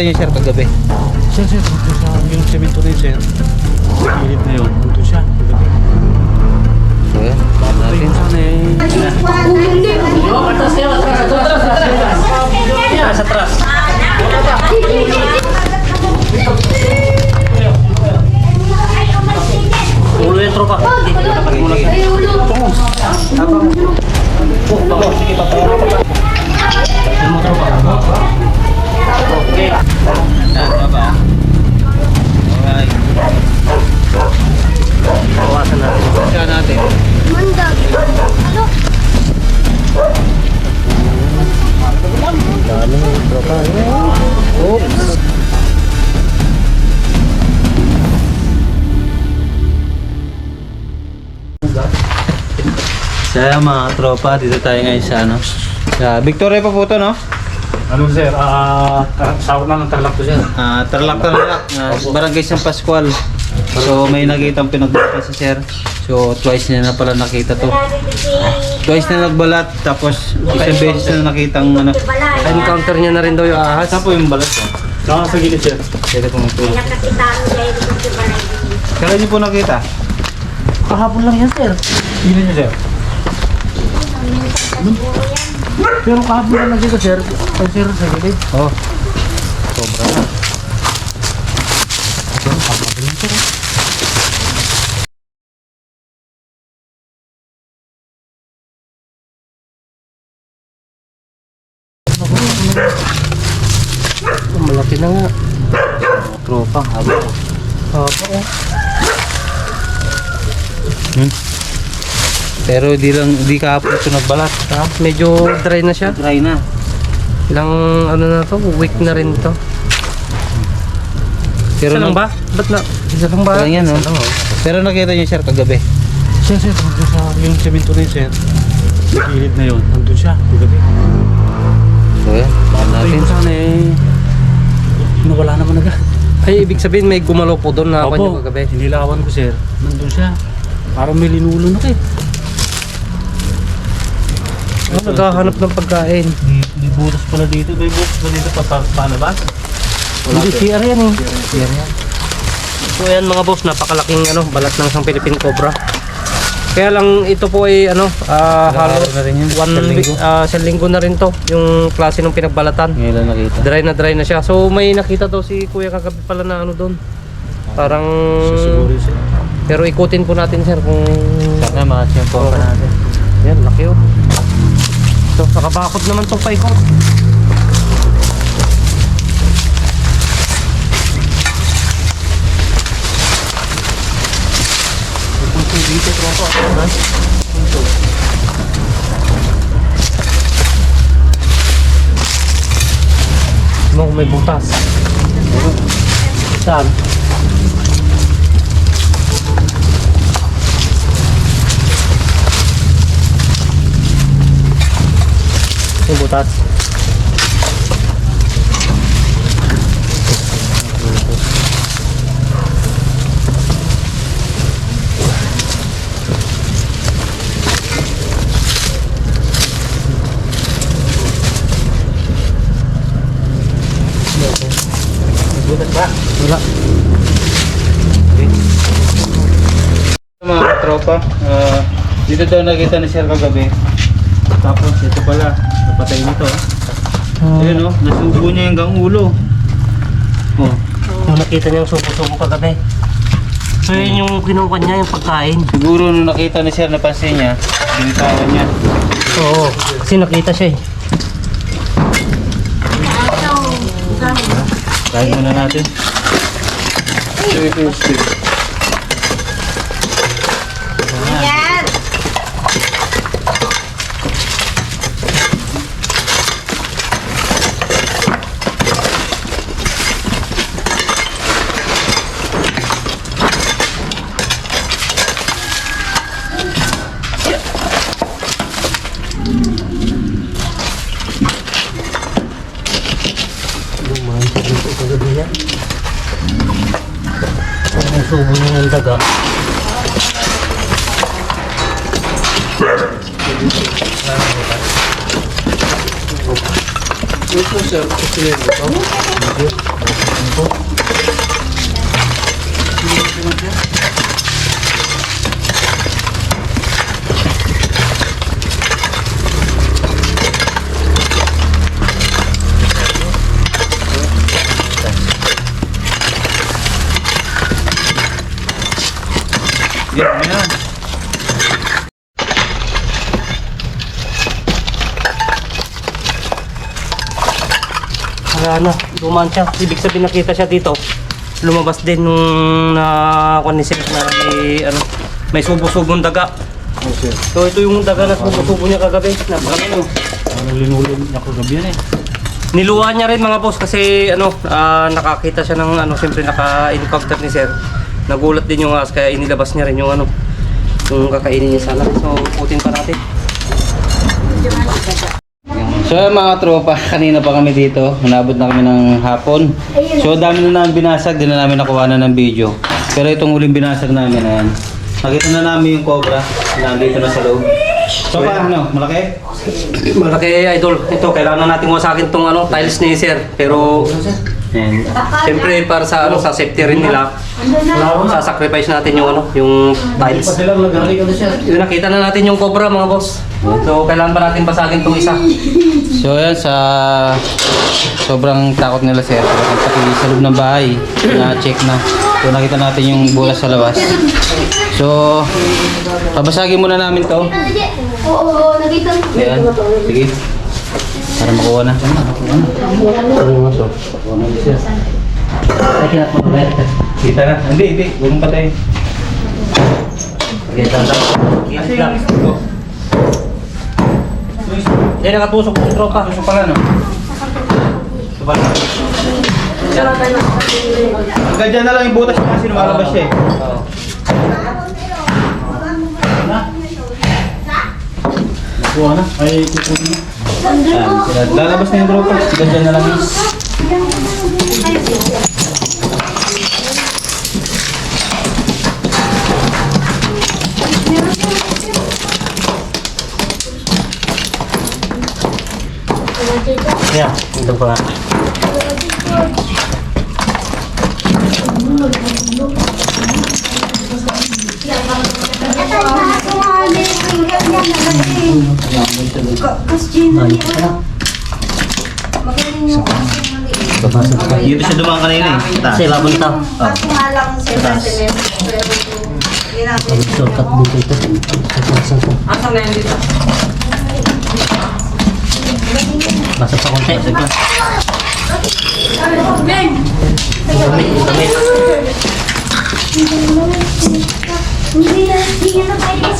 Niya sir kagabi. Sir, nandun sa yung semento na yun, sir. Sa kilid na yun, nandun siya. Kagabi. So yan, natin. Sana Sa atras. Ulo yung tropa. Okay. Baba. Alright. Bawasan natin. Siya natin. Mandag. Ano? Dami tropa. Oops. Saya mga tropa, dito tayo ngayon sa ano. Sa Victoria pa po to, no? ano, sir? Sahod na ng Tarlac to, sir. Tarlac Barangay San Pascual. So may nakitang pinagbalat sa sir. So twice niya na pala nakita to. Twice na nagbalat, tapos isang beses na nakitang ano. Encounter niya na rin daw yung ahas. Saan po yung balat ko? Sa gilid, sir. Pwede pong ito. Kailan niyo po nakita? Kahapon lang yan, sir. Gilid niya, sir. Pero kahapon lang dito, sir. Ay, sir, sa gilid. Oh. Sobra na. Malaki na nga. Tropa, haba. Opo. Pero di kahapon ito nagbalat. Ha? Medyo dry na siya. Dry na. Ilang ano na to, week na rin to. Pero Isa lang ba? Ba't na? Isa lang ba? Isa lang yan, no? Isa lang, oh. Pero nakita niyo sir kagabi. Sir, nandun sa yung semento na yun, sir. Sa kilid na yun, nandun siya. Kagabi. So yan, natin. Sana nawala naman agad. Ay, ibig sabihin may gumalaw po doon na kanya kagabi. Hinilawan ko, sir. Nandun siya. Parang may linulo na kayo. Oh, naghahanap ng pagkain. May butas pala dito. May butas pala dito palabas. Hindi, CR yan eh. CR yan. So ayan mga boss, napakalaking balat ng isang Philippine Cobra. Kaya lang ito po ay halos na rin yun. isang linggo na rin to, yung klase ng pinagbalatan. Ngayon lang nakita. Dry na siya. So may nakita daw si Kuya kagabi pala na doon. Parang Siguro siya. pero ikutin po natin sir kung Sana makasya po pa natin. yan, laki oh. So nakabakod naman tong paikot. Dito tropa, ha? Mo may butas. Saan? May butas. Wala. Mga tropa, dito daw nakita ni sir kagabi. Tapos ito pala, napatay nito. Ayun oh, nasubo niya hanggang ulo. Oh. Yung nakita niya yung subo-subo kagabi. So yun yung kinuha niya, yung pagkain. Siguro nung nakita ni sir, napansin niya, binitawan niya. Oo, kasi nakita siya eh. Kain muna natin. Ito yung stick. Ayan. Subo niya ng daga. Ito sir, kasi ito. Yan. Wala na, dumaan siya. Ibig sabihin nakita siya dito. Lumabas din nung nakunisip na may subo-subong daga. Okay. So ito yung daga na subo-subo niya kagabi. Napakano. Ano linulong niya kagabi yan eh. Niluwan niya rin mga boss kasi nakakita siya ng siyempre naka-encounter ni sir. Nagulat din yung as kaya inilabas niya rin yung yung kakainin niya sana. So putin pa natin. So mga tropa, kanina pa kami dito, nabot na kami ng hapon. So dami na namin binasag, di na namin nakuha na ng video. Pero itong huling binasag namin na yan, nakita na namin yung cobra, nandito na sa loob. So paano, malaki? Malaki idol. Ito kailangan na natin wasakin tong tiles ni sir. Pero Yan. siyempre para sa sa safety rin nila, sasacrifice natin yung yung tiles. Yung nakita na natin yung cobra mga boss. So kailangan pa natin basagin tong isa. So yan, sa sobrang takot nila sir, pati sa loob ng bahay, na-check na. So nakita natin yung bulas sa labas. So, pabasagin muna namin to. Oo, nakita ko. Ayan, sige. Para makuha na. Kita na. Hindi. Huwag mong patay. Yan nakatusok po sa tropa. Tusok pala, no? Ito pala. Hanggang dyan na lang yung butas kasi lumalabas siya eh. Nakuha na. Ay, kukunin na. Ayan, lalabas na yung tropa. Hanggang dyan na lang. Yeah, ito pa. Dito siya dumaan kanina eh. Kasi laban ta. Ako nga lang 7 cm. Pero Shortcut dito ito. Asan na yun dito? Basta pa konti. Hindi na kaya.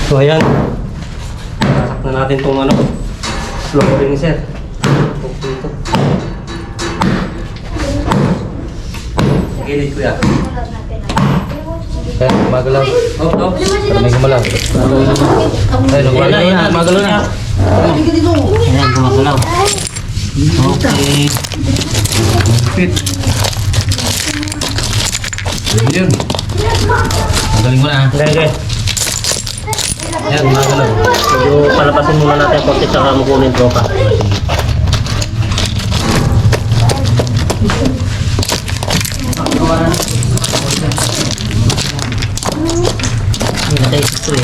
So ayan. Sasak na natin itong flooring sir. Dito. Gilid ko yan. Kaya, magalaw. Oh. Para may gumalaw. Ay, Ayan na, magalaw na. Ayan, gumagalaw. Okay. Fit. Yun. Magaling mo na. Okay. Ayan, gumagalaw. So, palabasin muna natin yung konti saka makunin tropa. Hindi ito eh.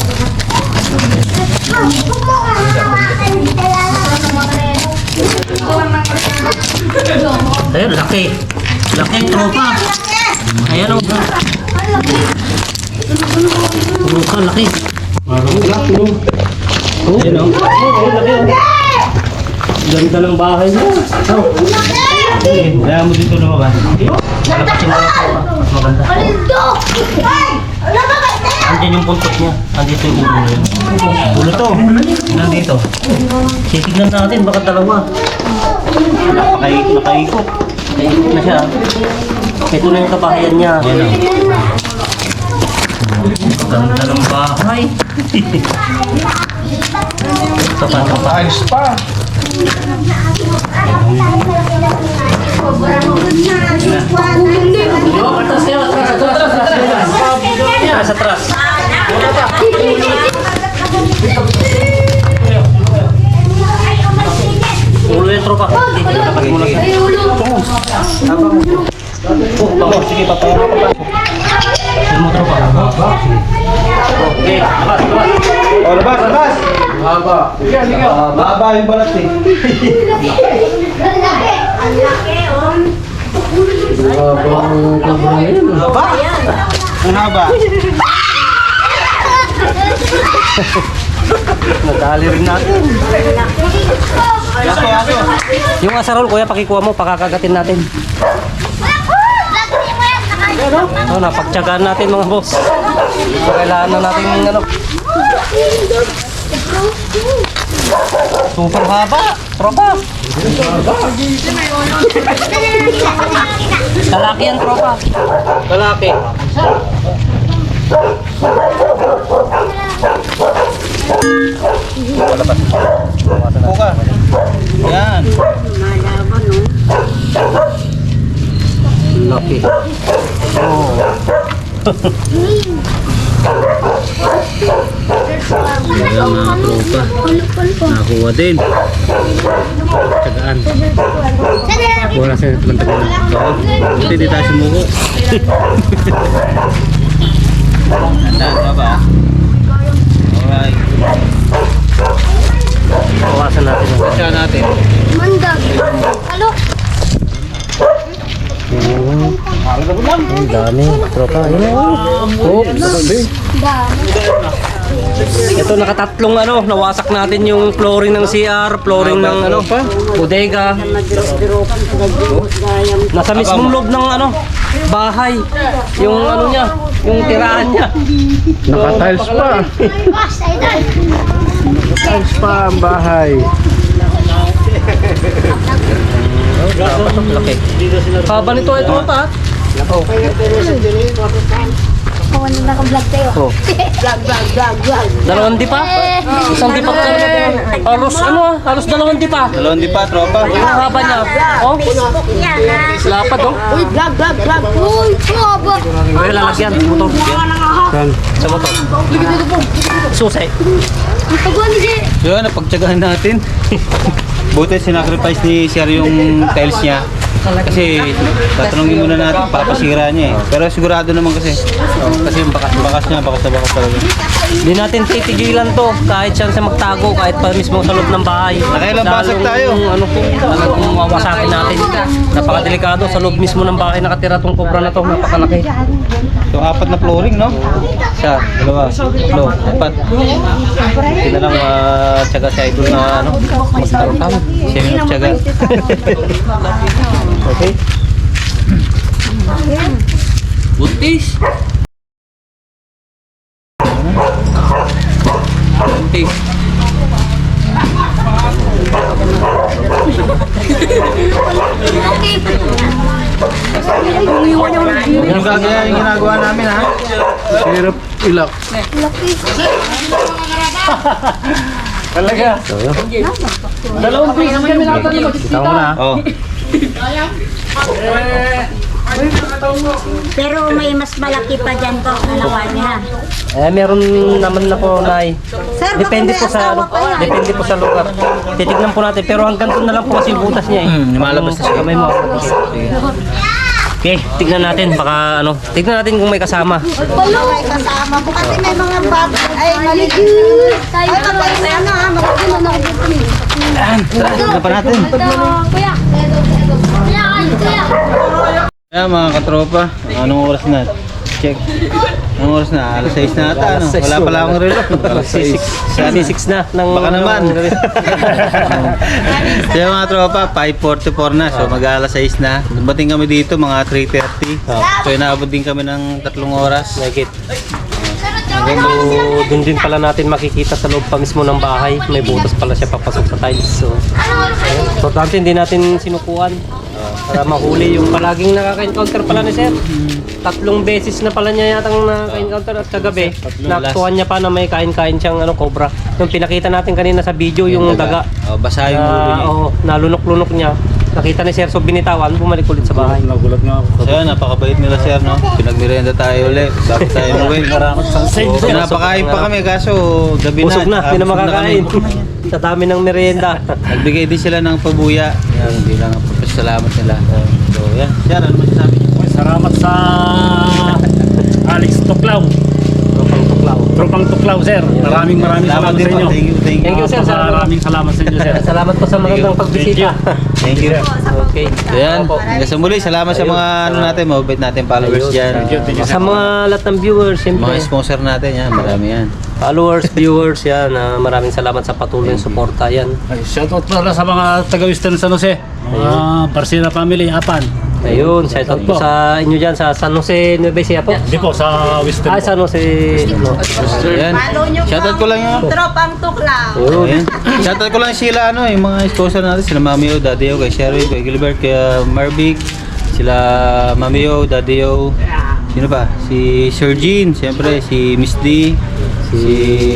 Ayun, laki. Laki tropa. Ayan o. Tropa, laki. Laki o. Ayan o. Laki o. Ganda ng bahay niya. Kaya mo dito lumabas. Palapasin mo na tropa. Maganda. Andiyan yung puntot niya. Andito yung ulo niya. Ulo to. Nandito. Titignan natin, baka dalawa. Nakaikot. Naikot na siya. Ito na yung kabahayan niya. Ganda ng bahay. Ito pa. Ayos pa. Atras. Atras. Ulo yung tropa. Dapat mo lang. Ay, ulo. Bako, sige, papayaran ko pa. Yan mo tropa. Okay, labas, labas. O, labas, labas! Mahaba yung balat eh. Ang laki. Ang laki, oh. Haba! Ang haba. Nadali rin natin. Yaso, yaso. Yung asarol, kuya, pakikuha mo, pakakagatin natin. Oh, napagtyagaan natin mga boss. Kailangan na natin ano. Super haba, tropa. Kalaki yan, tropa. Kalaki. Puka. Yan. Laki. Yan mga tropa. Nakuha din. Tsagaan. Wala sa tagal-tagal. Oo. Buti di tayo sumuko. Ganda, tropa. Alright. Bawasan natin. Kasya natin. Mandag. Halo. Ang dami, tropa. Oops. Ito nakatatlong ano, nawasak natin yung flooring ng CR, flooring ng ano, bodega. Nasa mismong loob ng ano, bahay. Yung ano niya, yung tirahan niya. Naka-tiles pa. Boss, ay dad. Tiles pa ang bahay. Laki. Haba nito ay tropa. Ako na naka-vlog tayo. Oh. Dalawang dipa? Isang dipa ka. Halos ano ah, halos dalawang dipa. Dalawang di pa, tropa. Ang haba niya. Oh, Facebook yan, ha? lapad oh. Uy, vlog. Uy, haba. Ay, lalagyan. Motor. Saan? Sa motor. Susay. Ang pagwa ni Jay. So yun, napagtsagaan natin. Buti sinacrifice ni Sir yung tiles niya. Kasi tatanungin muna natin, papasira niya eh. Pero sigurado naman kasi. Kasi yung bakas niya, bakas na bakas talaga. Hindi natin titigilan to kahit saan sa magtago, kahit pa mismo sa loob ng bahay. Nakailang basag tayo? Ano po, talagang mawawasakin natin. Napakadelikado sa loob mismo ng bahay nakatira tong cobra na to, napakalaki. So 4 na flooring, no? Isa, dalawa, tatlo, 4. Hindi na lang tsaga sa idol na ano, magtarong. Siya yung tsaga. Okay. Buntis. Buntis. Yung gagaya yung ginagawa namin, ha? Hirap ilak. Talaga. Dalawang piso kami nakatalikod. Ikaw na. Oh. Pero may mas malaki pa dyan po, nalawa niya. Eh, meron naman na po, Nay. Depende po sa depende po sa lugar. Titignan po natin, pero hanggang doon na lang po kasi yung butas niya eh. Lumalabas na siya. Kamay mo. Okay, tignan natin baka ano. Tignan natin kung may kasama. May kasama po kasi may mga bata. Ay, maligid. Ay, mabait na yan ha. Maligid na nakikita. Yan, tignan pa natin. Kuya. Kuya. Yan mga katropa, anong oras na? Check. Anong oras na? Alas 6 na ata, ano? Wala pala akong relo. Alas 6 na ng Baka naman. So yung mga tropa, 5:44 na. So mag-alas 6 na. Dumating kami dito mga 3:30. So inaabot din kami ng 3 oras. Nakit. So, dun din pala natin makikita sa loob pa mismo ng bahay. May butas pala siya papasok sa tiles. So, importante hindi natin sinukuan para mahuli yung palaging nakaka-encounter pala ni Sir. 3 beses na pala niya yatang nakaka-encounter at kagabi. Nakuha niya pa na may kain-kain siyang ano, cobra. Yung pinakita natin kanina sa video, yung daga. Oh, basa yung ulo niya. Oo, nalunok-lunok niya. nakita ni Sir so binitawan, bumalik ulit sa bahay. Nagulat nga ako. So yan, napakabait nila sir, no? Pinagmerienda tayo ulit. Bago tayo umuwi. So, pinapakain pa kami kaso gabi na. Busog na, hindi na busog makakain. kami. Sa dami ng merienda. Nagbigay din sila ng pabuya. Yan, bilang pasalamat nila. So yan, sir, ano masasabi niyo? Salamat sa Alex Tuklaw. Tropang tuklaw. Tropang Tuklaw, sir. Maraming salamat din sa po. inyo. Thank you, thank you. Thank you, sir. Maraming salamat sa inyo, sir. Salamat po sa magandang pagbisita. Thank you. Okay. So yan, hanggang sa muli, salamat sa mga ano natin, mabait natin followers dyan. Thank you, Sa mga lahat ng viewers, siyempre. Mga sponsor natin yan, marami yan. Followers, viewers, yan. Maraming salamat sa patuloy ng suporta yan. Ay, shoutout pala sa mga taga-Western San Jose. Mga Barcina family, Apan. Ayun, shout out po sa inyo dyan sa San Jose, Nueva Ecija po. Hindi po, sa Western. Ay, San Jose. Ano. So yan, shoutout ko lang yun. Tropang tuklaw. Ayan. Shoutout ko lang sila ano, yung mga sponsor natin, sila Mami O, Daddy O, kay Sherwin, kay Gilbert, kay Marvic, sila Mami O, Daddy O, sino pa? Si Sir Jean, siyempre si Miss D, si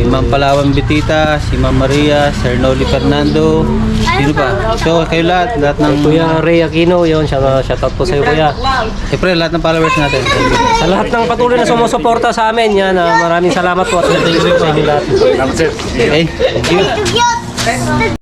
Ma'am Palawan Betita, si Ma'am Maria, Sir Noli Fernando, sino pa? So kayo lahat ng Kuya Ray Aquino, yun, shout out po sa iyo, Kuya. siyempre lahat ng followers natin. Sa lahat ng patuloy na sumusuporta sa amin, yan, maraming salamat po at thank you sa inyo lahat. Salamat, sir. Okay, thank you.